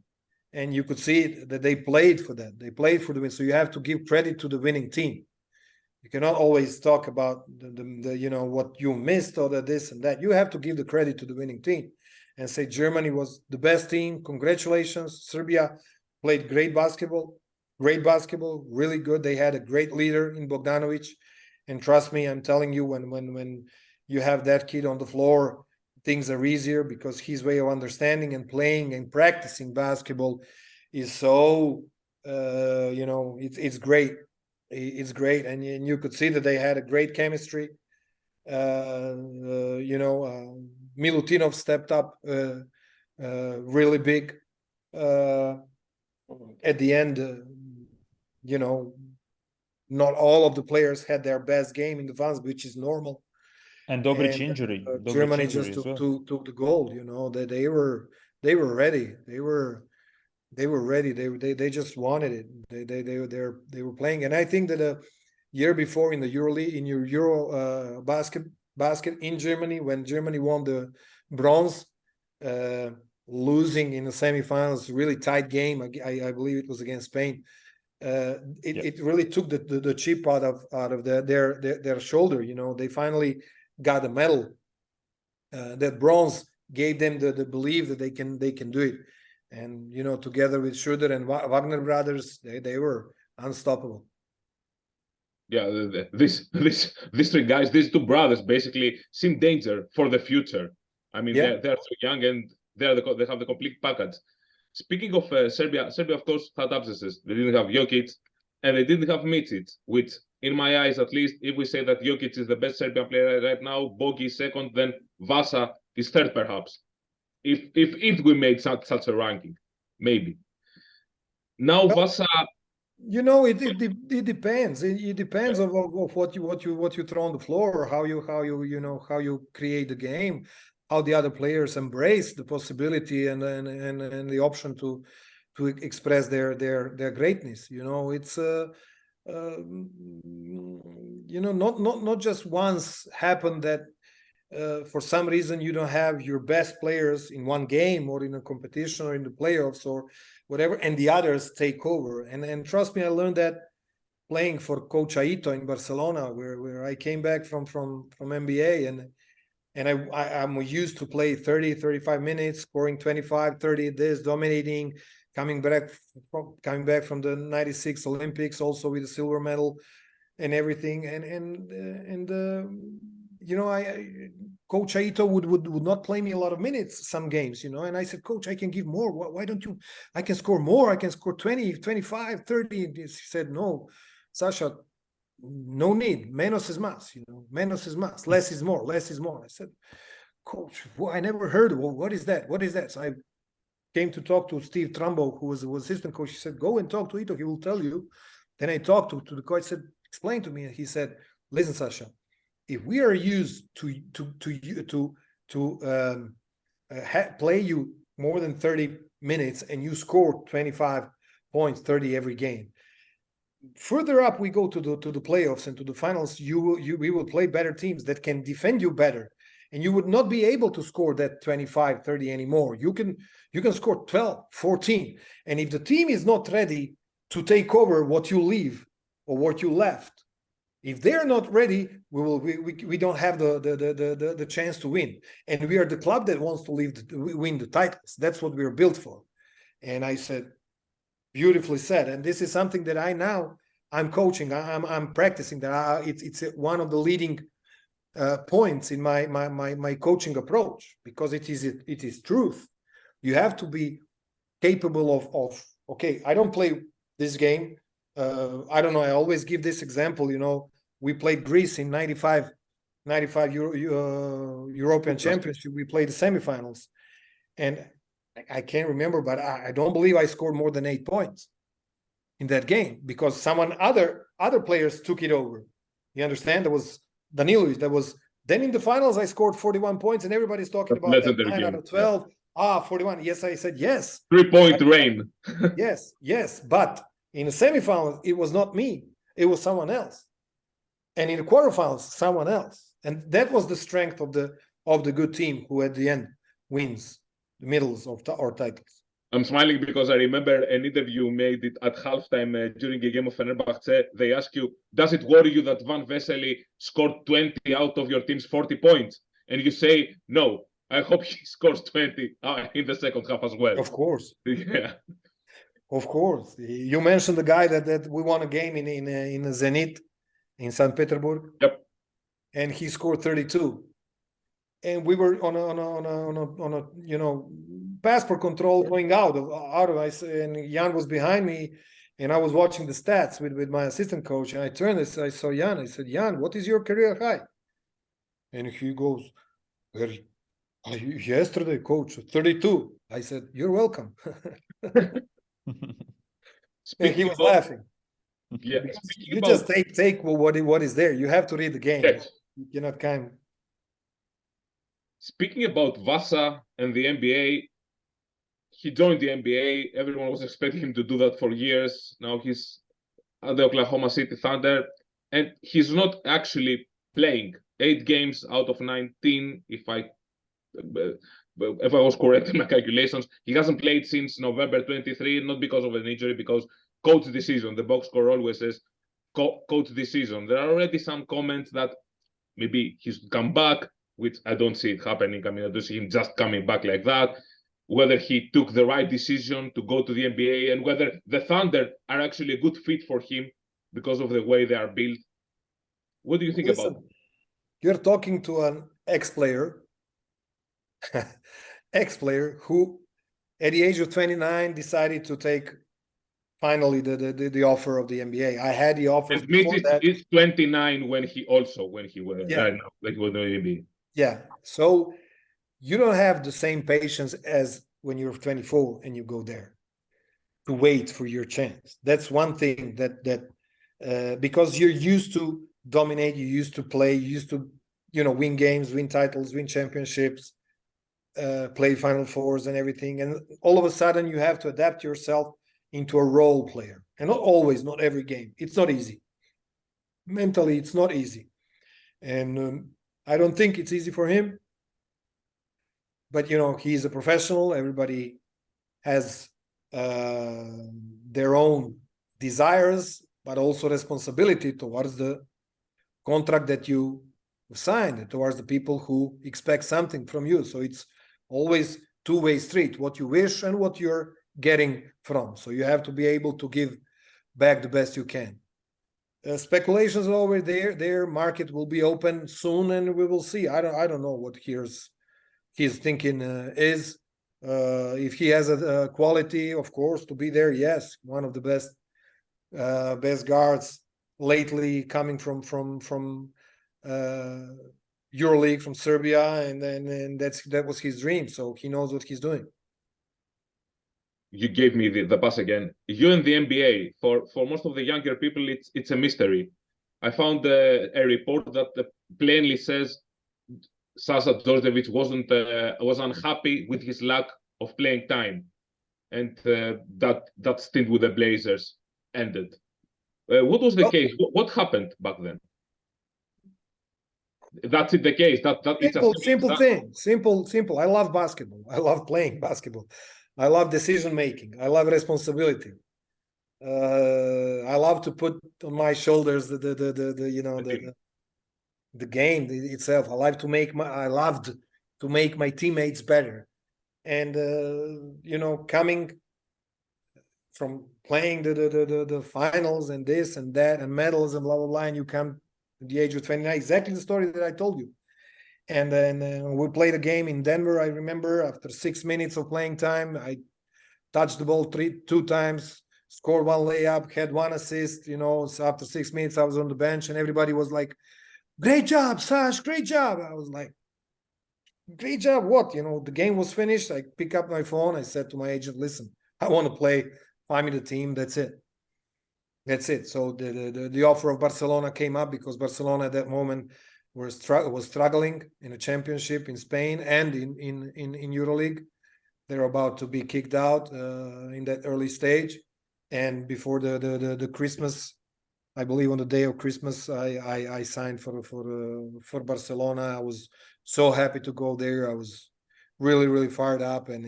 and you could see that they played for that. They played for the win. So you have to give credit to the winning team. You cannot always talk about the what you missed or this and that. You have to give the credit to the winning team and say Germany was the best team. Congratulations. Serbia played great basketball, really good. They had a great leader in Bogdanovic. And trust me, I'm telling you, when you have that kid on the floor, things are easier because his way of understanding and playing and practicing basketball is so, it's great. It's great, and you could see that they had a great chemistry. Milutinov stepped up really big at the end. Not all of the players had their best game in the finals, which is normal. And Dobric injury. Germany just took the gold. That they were ready. They were ready. They just wanted it. They were playing, and I think that a year before in the EuroLeague, in your Euro basket in Germany, when Germany won the bronze, losing in the semifinals, really tight game. I believe it was against Spain. It really took the chip out of their shoulder. They finally got a medal. That bronze gave them the belief that they can do it. And together with Schroeder and Wagner brothers, they were unstoppable. Yeah, these three guys, these two brothers, basically seem danger for the future. I mean, they're so young, and they have the complete package. Speaking of Serbia, of course, had absences. They didn't have Jokic, and they didn't have Micic, which, in my eyes, at least, if we say that Jokic is the best Serbian player right now, Bogi is second, then Vasa is third, perhaps. If we made such a ranking, maybe. Now Vasa It depends. It depends of what you throw on the floor, how you create the game, how the other players embrace the possibility and the option to express their greatness. It's not just once happened that for some reason you don't have your best players in one game or in a competition or in the playoffs or whatever, and the others take over. And trust me, I learned that playing for Coach Aito in Barcelona, where I came back from NBA, and I'm used to play 30, 35 minutes, scoring 25, 30, this, dominating, coming back from the 96 Olympics, also with a silver medal and everything. Coach Aito would not play me a lot of minutes some games, and I said, Coach, I can give more. Why don't you? I can score more. I can score 20, 25, 30. He said, no, Sasha, no need. Menos es más, menos es más. Less is more, less is more. I said, Coach, I never heard of it. What is that? What is that? So I came to talk to Steve Trumbo, who was assistant coach. He said, go and talk to Ito. He will tell you. Then I talked to the coach, said, explain to me. And he said, listen, Sasha, if we are used to play you more than 30 minutes and you score 25 points, 30 every game, further up we go to the playoffs and to the finals, we will play better teams that can defend you better, and you would not be able to score that 25, 30 anymore. You can score 12, 14, and if the team is not ready to take over what you leave or what you left, if they're not ready, we don't have the chance to win. And we are the club that wants to win the titles. That's what we're built for. And I said, beautifully said. And this is something that I'm coaching. I'm practicing that. It's one of the leading points in my coaching approach, because it is truth. You have to be capable of okay, I don't play this game. I don't know. I always give this example. We played Greece in 95 European Championship. We played the semifinals, and I can't remember, but I don't believe I scored more than 8 points in that game, because other players took it over. You understand? There was Danilovic. Then in the finals I scored 41 points, and everybody's talking about that 9 out of 12. Yeah. 41. Yes, I said yes. 3-point rain. Yes. But in the semifinals, it was not me. It was someone else. And in the quarterfinals, someone else. And that was the strength of the good team who at the end wins the middles of our titles. I'm smiling because I remember an interview made it at halftime during a game of Fenerbahce. They ask you, does it worry you that Van Vesely scored 20 out of your team's 40 points? And you say, no, I hope he scores 20 in the second half as well. Of course. Yeah. Of course. You mentioned the guy that we won a game in Zenit in St. Petersburg. Yep. And he scored 32. And we were on a passport control going out of ice, and Jan was behind me, and I was watching the stats with my assistant coach, and I turned and I saw Jan. I said, Jan, what is your career high? And he goes, yesterday, coach, 32. I said, you're welcome. And he was laughing. Yeah. You just take what is there. You have to read the game. Yes. You cannot kind. Speaking about Vasa and the NBA, he joined the NBA. Everyone was expecting him to do that for years. Now he's at the Oklahoma City Thunder, and he's not actually playing. 8 games out of 19, if I was correct in my calculations. He hasn't played since November 23, not because of an injury, because coach decision. The box score always says coach decision. There are already some comments that maybe he should come back, which I don't see it happening. I mean, I don't see him just coming back like that. Whether he took the right decision to go to the NBA, and whether the Thunder are actually a good fit for him because of the way they are built. What do you think about it? You're talking to an ex-player who, at the age of 29, decided to take finally the offer of the NBA. I had the offer. And Micic is 29 when he was in the NBA. Yeah. So you don't have the same patience as when you're 24 and you go there. to wait for your chance. That's one thing because you're used to dominate, you used to play, you used to, win games, win titles, win championships, play Final Fours and everything. And all of a sudden you have to adapt yourself into a role player. And not always, not every game. It's not easy. Mentally, it's not easy. And I don't think it's easy for him. But, he's a professional. Everybody has their own desires, but also responsibility towards the contract that you signed, towards the people who expect something from you. So it's always two-way street, what you wish and what you're getting from. So you have to be able to give back the best you can. Speculations are over there. Their market will be open soon, and we will see. I don't know what his thinking is. If he has a quality, of course, to be there, yes, one of the best guards lately coming from EuroLeague, from Serbia, and that was his dream. So he knows what he's doing. You gave me the pass again. You and the NBA, for most of the younger people, it's a mystery. I found a report that plainly says Sasha Djordjevic was unhappy with his lack of playing time, and that stint with the Blazers ended. What was the case? What happened back then? That's it. The case simple thing. Simple. I love basketball. I love playing basketball. I love decision making. I love responsibility. I love to put on my shoulders the game itself. I loved to make my teammates better. And coming from playing the finals and this and that and medals and blah blah blah, and you come at the age of 29, exactly the story that I told you. And then we played a game in Denver. I remember after 6 minutes of playing time, I touched the ball two times, scored one layup, had one assist. So after 6 minutes, I was on the bench, and everybody was like, "Great job, Sash! Great job!" I was like, "Great job! What?" The game was finished. I pick up my phone. I said to my agent, "Listen, I want to play. Find me the team. That's it. That's it." So the offer of Barcelona came up because Barcelona at that moment was struggling in a championship in Spain and in EuroLeague. They're about to be kicked out in that early stage, and before the Christmas, I believe on the day of Christmas, I signed for Barcelona. I was so happy to go there. I was really fired up, and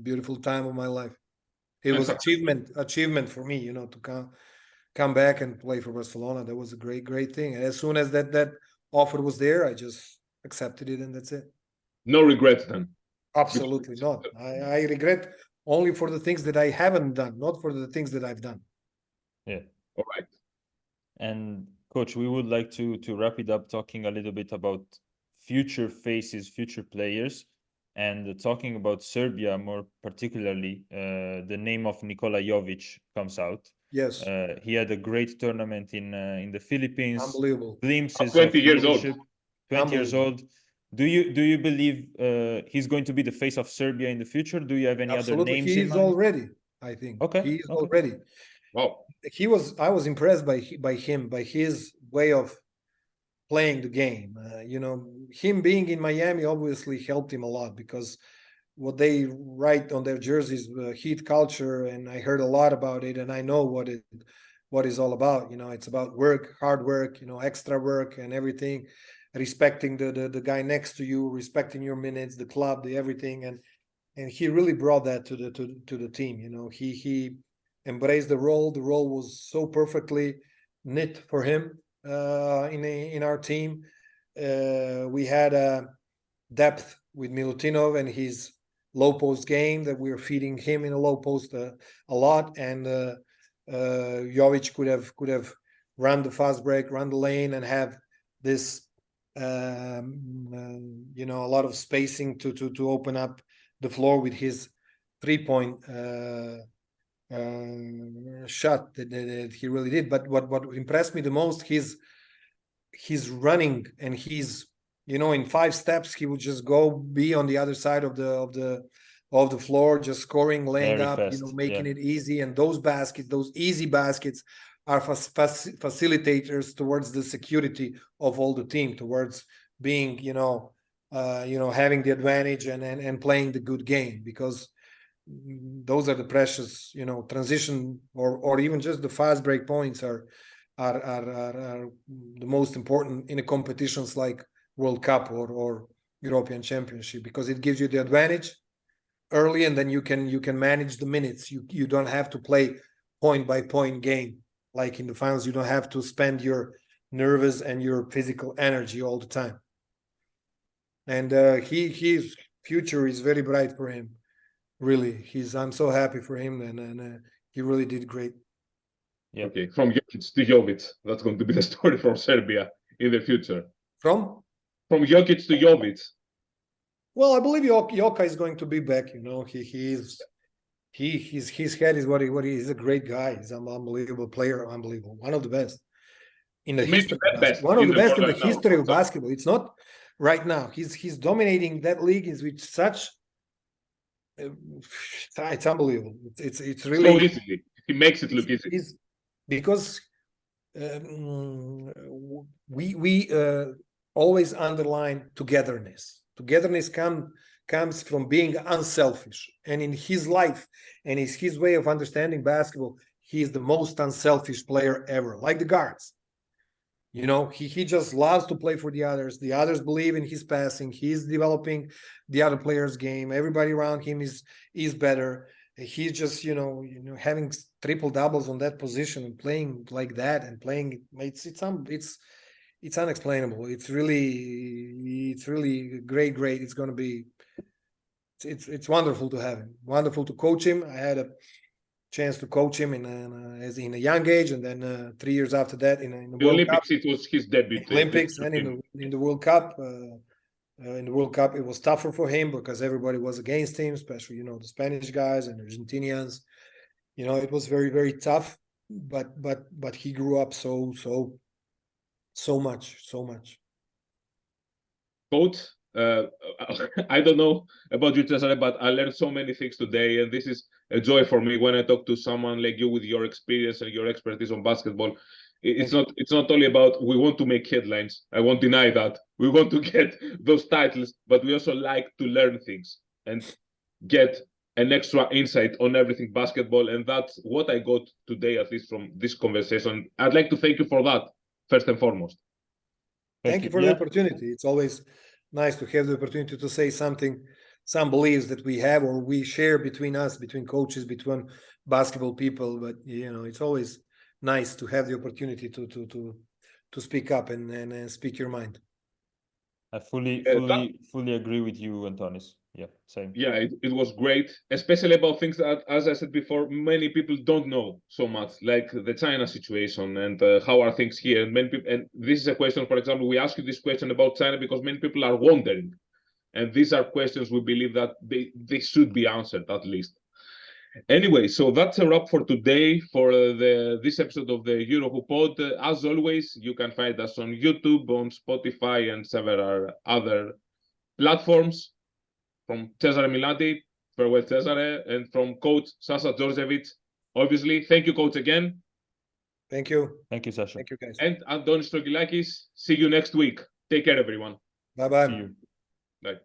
beautiful time of my life. It was achievement for me, to come back and play for Barcelona. That was a great thing. And as soon as that offer was there, I just accepted it, and that's it. No regrets then? Absolutely not. I regret only for the things that I haven't done, not for the things that I've done. Yeah. All right. And Coach, we would like to wrap it up talking a little bit about future faces, future players, and talking about Serbia more particularly. The name of Nikola Jovic comes out. Yes. He had a great tournament in the Philippines. Unbelievable. Glimpses 20 of years leadership. old. 20 years old. Do you believe he's going to be the face of Serbia in the future? Do you have any Absolutely. other names He in is mind? already, I think. Okay. He is already. Wow. I was impressed by him, by his way of playing the game. Him being in Miami obviously helped him a lot, because what they write on their jerseys, Heat culture, and I heard a lot about it, and I know what it's all about. It's about work, hard work, extra work and everything, respecting the guy next to you, respecting your minutes, the club, the everything, and he really brought that to the team. He embraced the role. The role was so perfectly knit for him in our team. We had a depth with Milutinov and his low post game that we were feeding him in a low post a lot, and Jovic could have run the fast break, run the lane, and have this a lot of spacing to open up the floor with his 3-point shot that he really did. But what impressed me the most, his running, and he's in 5 steps he would just go be on the other side of off the floor, just scoring, laying Very up, fast, making yeah. it easy. And those baskets, those easy baskets, are facilitators towards the security of all the team, towards being, having the advantage and playing the good game, because those are the precious, transition or even just the fast break points are the most important in a competitions like World Cup or European Championship, because it gives you the advantage early, and then you can manage the minutes. You don't have to play point by point game like in the finals. You don't have to spend your nervous and your physical energy all the time. And his future is very bright for him. Really, I'm so happy for him, and he really did great. Yeah. Okay, from Jokic to Jovic, that's going to be the story for Serbia in the future. From Jokic to Jovic. Well, I believe Joka is going to be back. His head is what he is. A great guy. He's an unbelievable player. Unbelievable, one of the best in the history. One of the best in the history of basketball. It's not right now. He's dominating that league is with such. It's unbelievable. It's really so easily. He makes it look easy. Because we always underline togetherness. Togetherness comes from being unselfish, and in his life and his way of understanding basketball, he is the most unselfish player ever. Like the guards, he just loves to play for the others. The others believe in his passing. He's developing the other players' game. Everybody around him is better. He's just having triple doubles on that position and playing like that and playing. It's unexplainable. It's really great. It's going to be. It's wonderful to have him. Wonderful to coach him. I had a chance to coach him in a young age, and then 3 years after that in the World Olympics, Cup. It was his debut. Olympics and in the World Cup. In the World Cup, it was tougher for him because everybody was against him, especially the Spanish guys and Argentinians. It was very, very tough. But he grew up so much. Coach, I don't know about you, Cesare, but I learned so many things today, and this is a joy for me when I talk to someone like you with your experience and your expertise on basketball. It's not only about we want to make headlines. I won't deny that. We want to get those titles, but we also like to learn things and get an extra insight on everything basketball. And that's what I got today, at least from this conversation. I'd like to thank you for that, first and foremost. Thank you for the opportunity. It's always nice to have the opportunity to say something, some beliefs that we have or we share between us, between coaches, between basketball people. But it's always nice to have the opportunity to speak up and speak your mind. I fully agree with you, Antonis. Yeah, same. Yeah, it was great, especially about things that, as I said before, many people don't know so much, like the China situation and how are things here. And many people, and this is a question, for example, we ask you this question about China because many people are wondering, and these are questions we believe that they should be answered at least. Anyway, so that's a wrap for today for this episode of the EurohooPOD. As always, you can find us on YouTube, on Spotify, and several other platforms. From Cesare Milanti, farewell Cesare, and from Coach Sasha Djordjevic, obviously. Thank you, Coach, again. Thank you. Thank you, Sasha. Thank you, guys. And Antonis Stroggylakis. See you next week. Take care, everyone. Bye-bye. See you.